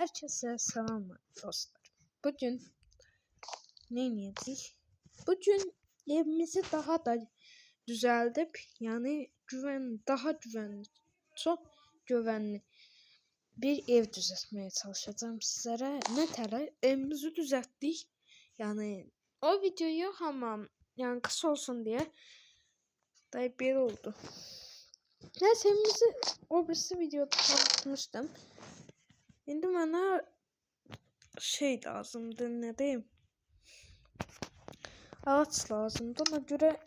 Herkese selamlar dostlar. Bugün ne yedik? Bugün evimizi daha da düzeltip yani daha güvenli, çok güvenli bir ev düzeltmeye çalışacağım sizlere. Ne tara evimizi düzelttik. Yani o videoyu hamam yani kısa olsun diye da bir oldu. Neyse evimizi o birisi videoda tanıtmıştım. Şimdi bana şey lazımdı, ne diyeyim, ağaç lazımdı. Ona göre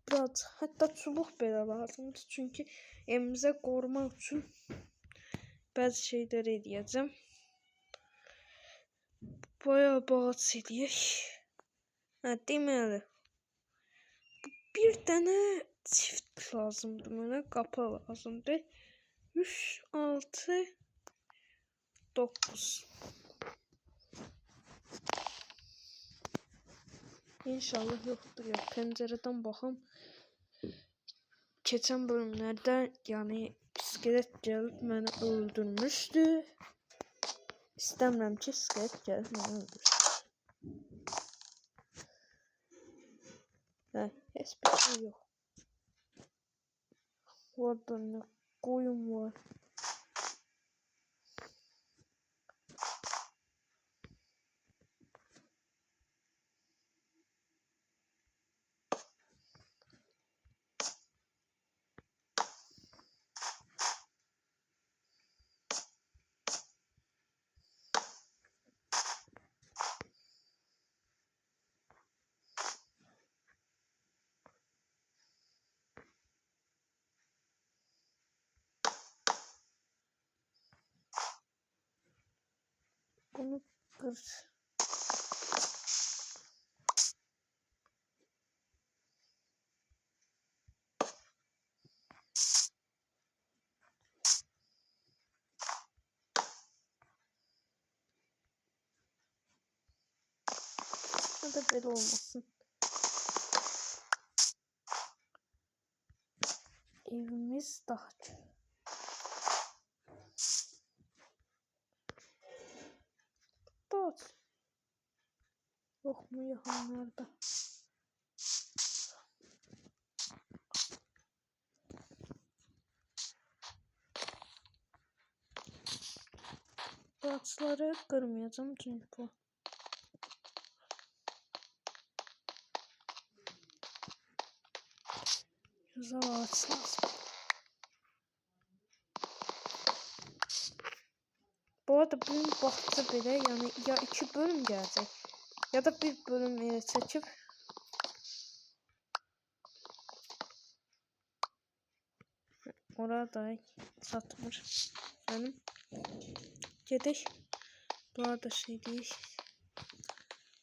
biraz hatta çubuk bile lazımdı. Çünkü evimize korumak için bazı şeyleri edeceğim. Bayağı bağış edeyek. Deməli, bir tane çift lazımdı bana, kapı lazımdı. 3, 6, 9. İnşallah yoktur ya. Pencereden bakım. Geçen bölümlerde yani iskelet gelip beni öldürmüştü. İstemiyorum ki iskelet gelip beni öldürsün. Hiçbir şey yok. Orada ne koyun var. Bunu kır. Ya da böyle olmasın. Evimiz daha çok. Dağıt. Yok mu yakınlarda? Ağaçları kırmayacağım çünkü bu. Güzel ağaç lazım. Bu arada bugün bahçe bile yani ya 2 bölüm gelecek ya da bir bölüm ele çekip orada satmış benim. Gedək. Bu arada şey değil.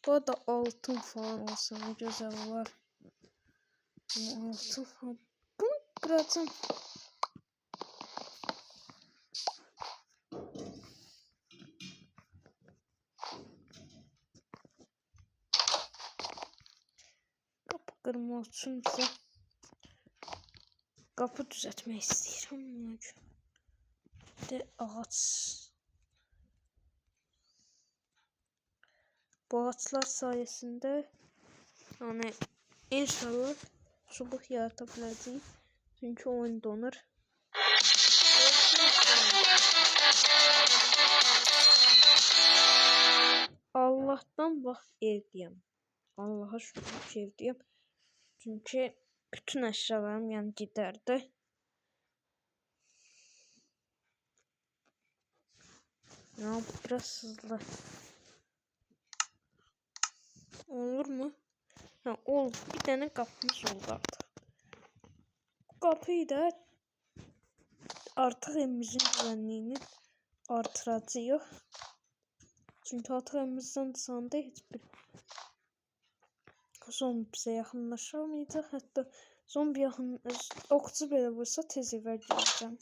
Bu arada altın falan olsa ne güzel var. Ama altın falan. Bunu kıracağım. Kapı kırmak için bize kapı düzeltmek istiyorum. De ağaç. Bu ağaçlar sayesinde yani inşallah çubuk yaratabileceğim. Çünkü oyun donur. Allah'tan bak evdeyim. Allah'a şükür ki evdeyim. Çünkü bütün eşyalarım yani giderdi. Ya biraz hızlı. Olur mu? Ha, oldu. Bir tane kapımız oldu artık. Bu kapıyı da artık evimizin güvenliğini artıracağıq. Çünkü artık evimizden dışında hiçbir zombi bize yaxınlaşamayacaq. Hatta zombi okçu belə vursa tez evə girəcəm.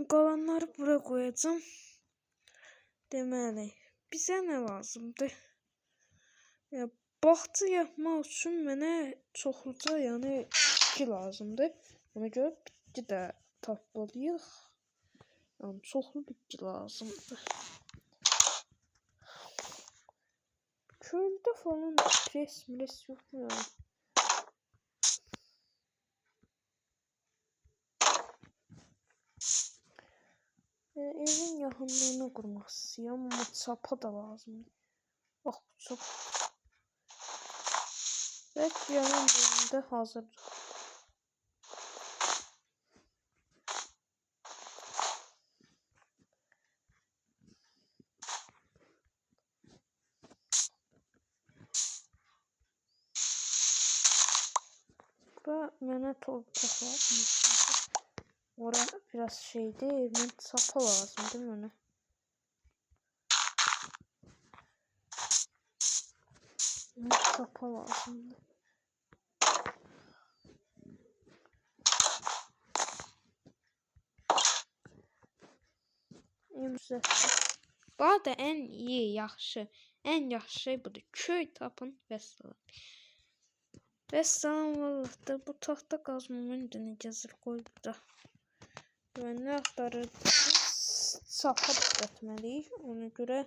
Qalanları bura qoyacağım. Deməli, bizə nə lazımdır? Ya, bağça yapmaq üçün mənə çoxluca, yəni bitki lazımdır. Ona görə bitki də tapmalıyıq. Yəni çoxlu bitki lazımdır. Çöldə falan pres yox mu ya? Evin yaxınlığına qurmaq istəyirəm, amma çapa da lazımdır. Bax bu çap. Bəlkə yaman bölümdə hazırdır. Bura mənə torpaq lazımdır. Ora biraz şeydir, mən çapa lazımdır mənə. Çapa lazımdır. Bu da ən yaxşı şey budur. Köy tapın və salam. Vəssalam vallahi bu taxta qazmamın dənə gəzir qoy burada. Və nə axtarır? Çapa düzəltməliyik. Ona görə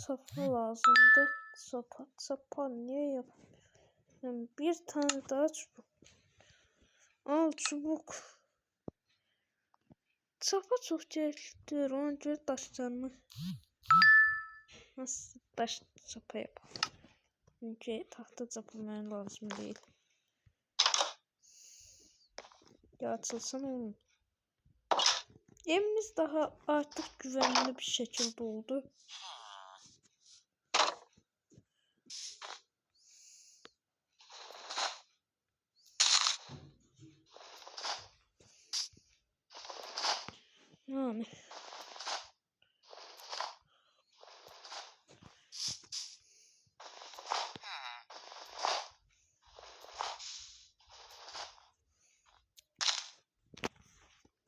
çapa lazımdır. Çapa niyə yapıyorum? Bir tane daha çubuk. Al çubuk. Çapa çox gereklidir. Ona görə daşlarını nasıl daş çapa yapalım. Çünkü tahta çapa mənə lazım değil. Ya açılsın oğlum. Evimiz daha artık güvenli bir şekilde oldu. Yani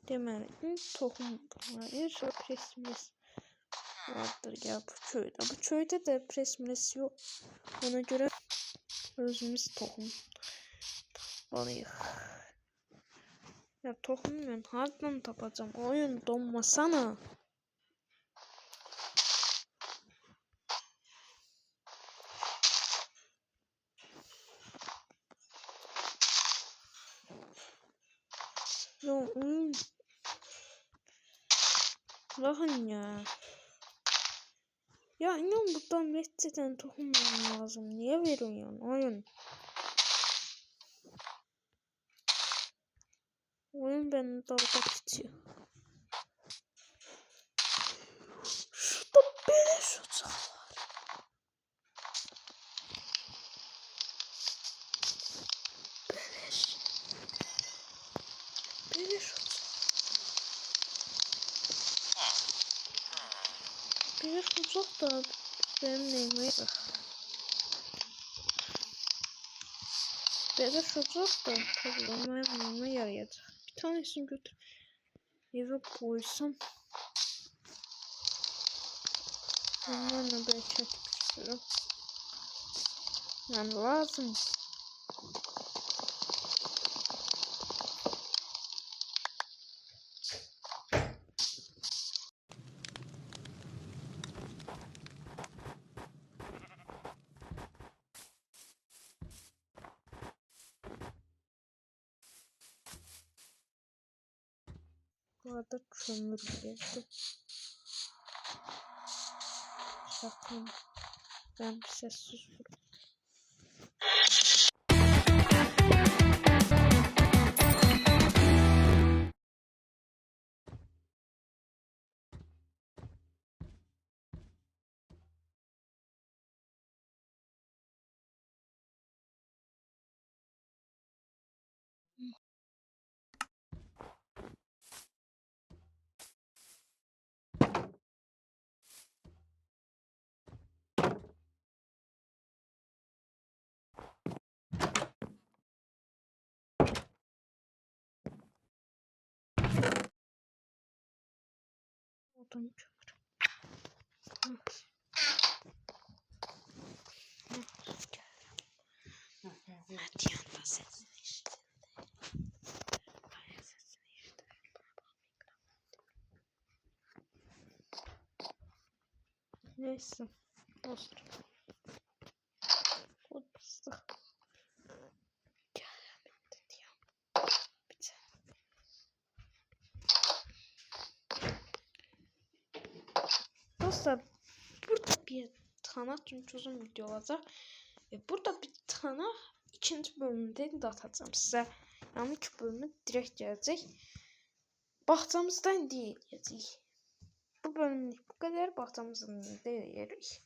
deməli tohum var. Presimiz vardır ya bu köydə. Bu köydə də presimiz yox. Ona görə özümüz tohum tapmalıyıq. Ya tohum mən hardan tapacağım? Oyun donmasana. Ya oyun. Bakın ya. Ya inan buradan gerçekten tohum lazım. Niye veriyorsun oyun? Oyun beni dalga geçiyor. Şurada beleş ocak var. Beleş. Beleş ocak. Beleş ocak da benim neyime yarar. Beleş ocak da tabii benim neyime yarayacak. Bir tanesini götür. Eve koysam. Onlarla belki açmıştırım. Yani lazım. Bu arada kömür geldi. Sakın. Ben bir sessiz durum. Odun kömür. Mətyan da səsini eşidildi. Ay, səsini eşidildi. Neyse. Olsun. Olsun. Gelmedi diyor. Bir tane. Dostlar, burada bir tane çünkü uzun video olacak. Burada bir tane ikinci bölümde de atacağım size. Yani ilk bölümü direkt gelecek. Bahçamızdan deyəcəyik. Bu bölümlük bu kadar. Bahçamızdan deyirik.